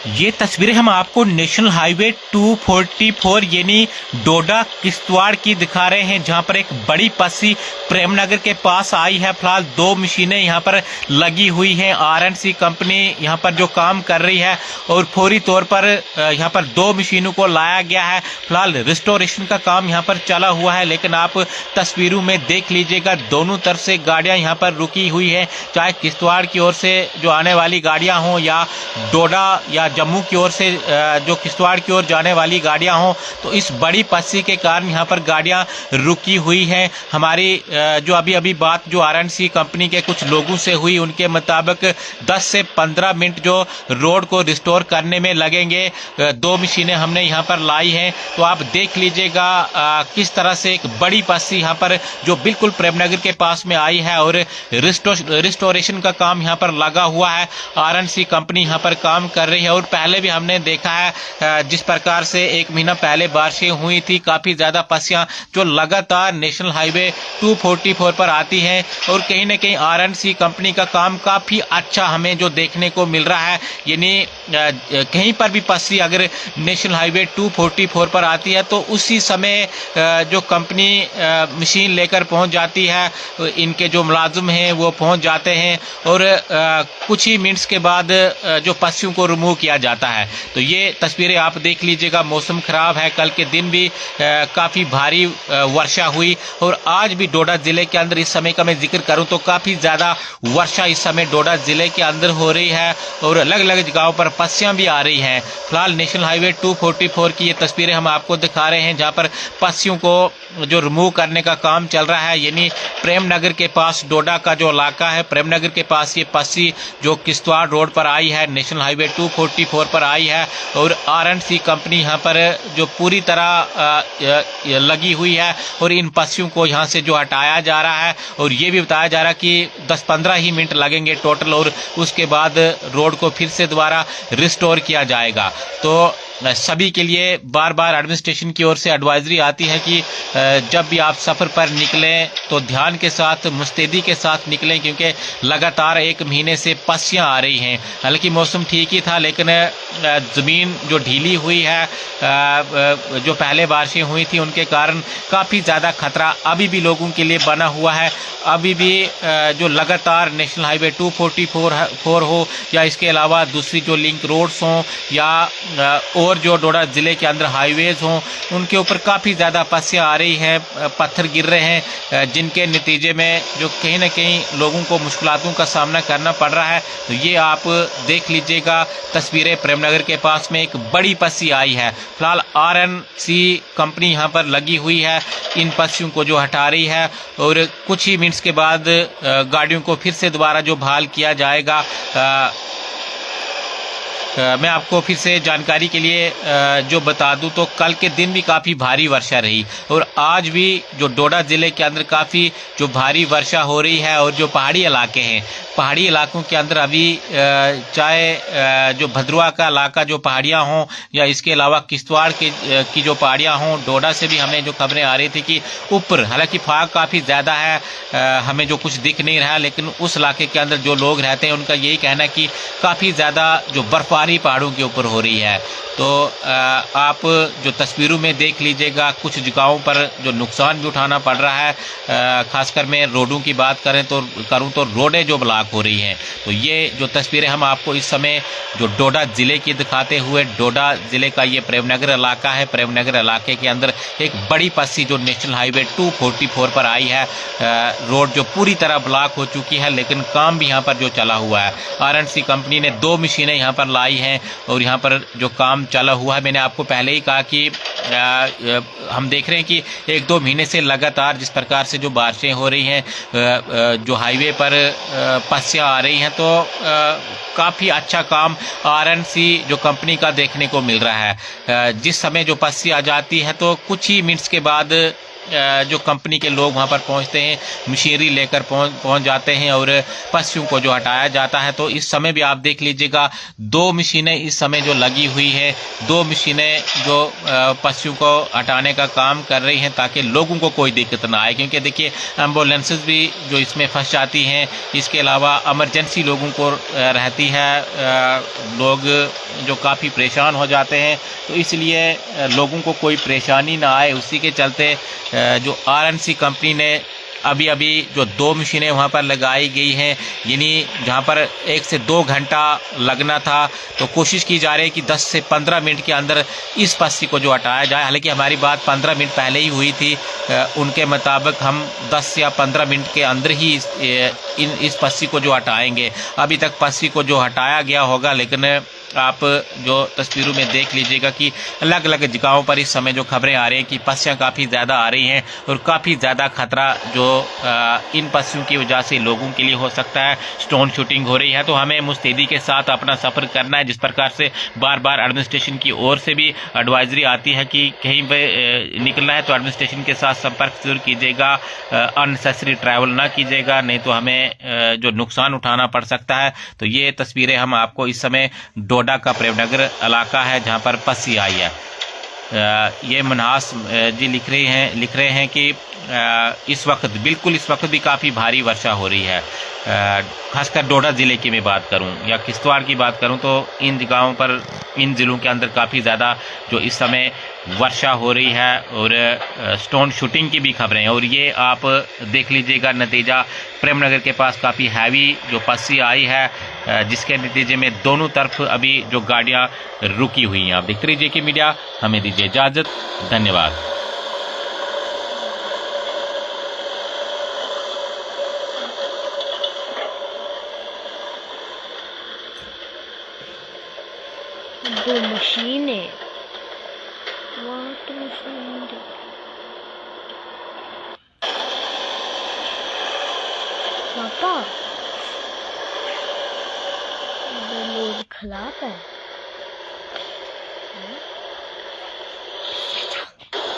ये तस्वीरें हम आपको नेशनल हाईवे 244 यानी डोडा किश्तवाड़ की दिखा रहे हैं, जहां पर एक बड़ी पस्सी प्रेमनगर के पास आई है। फिलहाल दो मशीनें यहां पर लगी हुई हैं। आरएनसी कंपनी यहां पर जो काम कर रही है और फौरी तौर पर यहां पर दो मशीनों को लाया गया है। फिलहाल रिस्टोरेशन का काम यहां पर चला हुआ है, लेकिन आप तस्वीरों में देख लीजिएगा दोनों तरफ से गाड़ियां यहां पर रुकी हुई है, चाहे किश्तवाड़ की ओर से जो आने वाली गाड़ियां हों या डोडा या जम्मू की ओर से जो किश्तवाड़ की ओर जाने वाली गाड़ियां हों। तो इस बड़ी पस्सी के कारण यहां पर गाड़ियां रुकी हुई हैं। हमारी जो अभी बात जो आरएनसी कंपनी के कुछ लोगों से हुई, उनके मुताबिक 10 से 15 मिनट जो रोड को रिस्टोर करने में लगेंगे। दो मशीनें हमने यहां पर लाई हैं, तो आप देख लीजिएगा किस तरह से एक बड़ी पस्सी यहां पर जो बिल्कुल प्रेमनगर के पास में आई है और रिस्टोरेशन का काम यहां पर लगा हुआ है। आरएनसी कंपनी यहां पर काम कर रही है और पहले भी हमने देखा है जिस प्रकार से एक महीना पहले बारिशें हुई थी, काफी ज्यादा पस्सियां जो लगातार नेशनल हाईवे 244 पर आती हैं और कहीं ना कहीं आरएनसी कंपनी का काम काफी अच्छा हमें जो देखने को मिल रहा है। यानी कहीं पर भी पस्सी अगर नेशनल हाईवे 244 पर आती है तो उसी समय जो कंपनी मशीन लेकर पहुंच जाती है, इनके जो मुलाजिम हैं वो पहुंच जाते हैं और कुछ ही मिनट्स के बाद जो पस्सियों को रिमूव किया जाता है। तो ये तस्वीरें आप देख लीजिएगा। मौसम खराब है, कल के दिन भी काफ़ी भारी वर्षा हुई और आज भी डोडा ज़िले के अंदर इस समय का मैं जिक्र करूं तो काफ़ी ज़्यादा वर्षा इस समय डोडा ज़िले के अंदर हो रही है और अलग अलग जगहों पर पस्सियां भी आ रही हैं। फिलहाल नेशनल हाईवे 244 की ये तस्वीरें हम आपको दिखा रहे हैं, जहाँ पर पस्सियों को जो रिमूव करने का काम चल रहा है। यानी प्रेमनगर के पास डोडा का जो इलाका है, प्रेमनगर के पास ये पस्सी जो किश्तवाड़ रोड पर आई है, नेशनल हाईवे 244 पर आई है और आरएनसी कंपनी यहाँ पर जो पूरी तरह लगी हुई है और इन पस्सियों को यहाँ से जो हटाया जा रहा है और ये भी बताया जा रहा है कि 10-15 ही मिनट लगेंगे टोटल और उसके बाद रोड को फिर से दोबारा रिस्टोर किया जाएगा। तो सभी के लिए बार बार एडमिनिस्ट्रेशन की ओर से एडवाइजरी आती है कि जब भी आप सफ़र पर निकलें तो ध्यान के साथ, मुस्तैदी के साथ निकलें, क्योंकि लगातार एक महीने से पस्सियां आ रही हैं। हालांकि मौसम ठीक ही था, लेकिन ज़मीन जो ढीली हुई है, जो पहले बारिशें हुई थी, उनके कारण काफ़ी ज़्यादा खतरा अभी भी लोगों के लिए बना हुआ है। अभी भी जो लगातार नेशनल हाईवे 244 हो या इसके अलावा दूसरी जो लिंक रोड्स हों या और जो डोडा ज़िले के अंदर हाईवेज़ हों, उनके ऊपर काफ़ी ज़्यादा पस्सियां आ रही हैं, पत्थर गिर रहे हैं, जिनके नतीजे में जो कहीं ना कहीं लोगों को मुश्किलातों का सामना करना पड़ रहा है। तो ये आप देख लीजिएगा तस्वीरें, प्रेमनगर के पास में एक बड़ी पस्सी आई है। फिलहाल आरएनसी कंपनी यहाँ पर लगी हुई है, इन पस्सियों को जो हटा रही है और कुछ ही मिनट्स के बाद गाड़ियों को फिर से दोबारा जो बहाल किया जाएगा। मैं आपको फिर से जानकारी के लिए जो बता दूं तो कल के दिन भी काफ़ी भारी वर्षा रही और आज भी जो डोडा ज़िले के अंदर काफ़ी जो भारी वर्षा हो रही है और जो पहाड़ी इलाके हैं, पहाड़ी इलाकों के अंदर अभी चाहे जो भद्रवा का इलाका जो पहाड़ियाँ हों या इसके अलावा किश्तवाड़ की जो पहाड़ियाँ हों, डोडा से भी हमें जो खबरें आ रही थी कि ऊपर हालांकि फाग काफ़ी ज़्यादा है, हमें जो कुछ दिख नहीं रहा, लेकिन उस इलाके के अंदर जो लोग रहते हैं उनका यही कहना है कि काफ़ी ज़्यादा जो बर्फबारी पहाड़ों के ऊपर हो रही है। तो आप जो तस्वीरों में देख लीजिएगा, कुछ जगहों पर जो नुकसान भी उठाना पड़ रहा है, खासकर मैं रोडों की बात करूं तो रोडें जो ब्लॉक हो रही हैं। तो ये जो तस्वीरें हम आपको इस समय जो डोडा ज़िले की दिखाते हुए, डोडा ज़िले का ये प्रेमनगर इलाका है, प्रेमनगर इलाके के अंदर एक बड़ी पस्सी जो नेशनल हाईवे 244 पर आई है, रोड जो पूरी तरह ब्लॉक हो चुकी है, लेकिन काम भी यहाँ पर जो चला हुआ है। आरएनसी कंपनी ने दो मशीनें यहाँ पर लाई हैं और यहाँ पर जो काम चला हुआ है। मैंने आपको पहले ही कहा कि हम देख रहे हैं कि 1-2 महीने से लगातार जिस प्रकार से जो बारिशें हो रही हैं, जो हाईवे पर पस्सियां आ रही हैं, तो काफ़ी अच्छा काम आरएनसी जो कंपनी का देखने को मिल रहा है। जिस समय जो पस्सी आ जाती है तो कुछ ही मिनट्स के बाद जो कंपनी के लोग वहाँ पर पहुँचते हैं, मशीनरी लेकर पहुँच जाते हैं और पशुओं को जो हटाया जाता है। तो इस समय भी आप देख लीजिएगा 2 मशीनें इस समय जो लगी हुई है, 2 मशीनें जो पशुओं को हटाने का काम कर रही हैं ताकि लोगों को कोई दिक्कत ना आए, क्योंकि देखिए एम्बुलेंसेस भी जो इसमें फंस जाती हैं। इसके अलावा इमरजेंसी लोगों को रहती है, लोग जो काफ़ी परेशान हो जाते हैं। तो इसलिए लोगों को कोई परेशानी ना आए, उसी के चलते जो आरएनसी कंपनी ने अभी जो 2 मशीनें वहाँ पर लगाई गई हैं, यानी जहाँ पर 1 से 2 घंटा लगना था, तो कोशिश की जा रही है कि 10 से 15 मिनट के अंदर इस पस्सी को जो हटाया जाए। हालांकि हमारी बात 15 मिनट पहले ही हुई थी, उनके मुताबिक हम 10 या 15 मिनट के अंदर ही इस पस्सी को जो हटाएंगे। अभी तक पस्सी को जो हटाया गया होगा, लेकिन आप जो तस्वीरों में देख लीजिएगा कि अलग अलग जगहों पर इस समय जो खबरें आ रही हैं कि पस्सियाँ काफ़ी ज़्यादा आ रही हैं और काफ़ी ज़्यादा खतरा जो इन पस्सियों की वजह से लोगों के लिए हो सकता है। स्टोन शूटिंग हो रही है, तो हमें मुस्तैदी के साथ अपना सफ़र करना है। जिस प्रकार से बार बार एडमिनिस्ट्रेशन की ओर से भी एडवाइजरी आती है कि कहीं पर निकलना है तो एडमिनिस्ट्रेशन के साथ संपर्क जरूर कीजिएगा, अननेसेसरी ट्रैवल ना कीजिएगा, नहीं तो हमें जो नुकसान उठाना पड़ सकता है। तो ये तस्वीरें हम आपको इस समय डोडा का प्रेमनगर इलाका है जहां पर पस्सी आई है। ये मनहास जी लिख रहे हैं कि इस वक्त भी काफ़ी भारी वर्षा हो रही है। खासकर डोडा ज़िले की मैं बात करूं या किश्तवाड़ की बात करूं तो इन जगहों पर, इन ज़िलों के अंदर काफ़ी ज़्यादा जो इस समय वर्षा हो रही है और स्टोन शूटिंग की भी खबरें हैं। और ये आप देख लीजिएगा नतीजा, प्रेमनगर के पास काफ़ी हैवी जो पस्सी आई है, जिसके नतीजे में दोनों तरफ अभी जो गाड़ियाँ रुकी हुई हैं। आप देखते रहिए कि मीडिया, हमें दीजिए इजाज़त, धन्यवाद। दो मशीनें, वाटर मशीन, पापा लोग खिलाता है।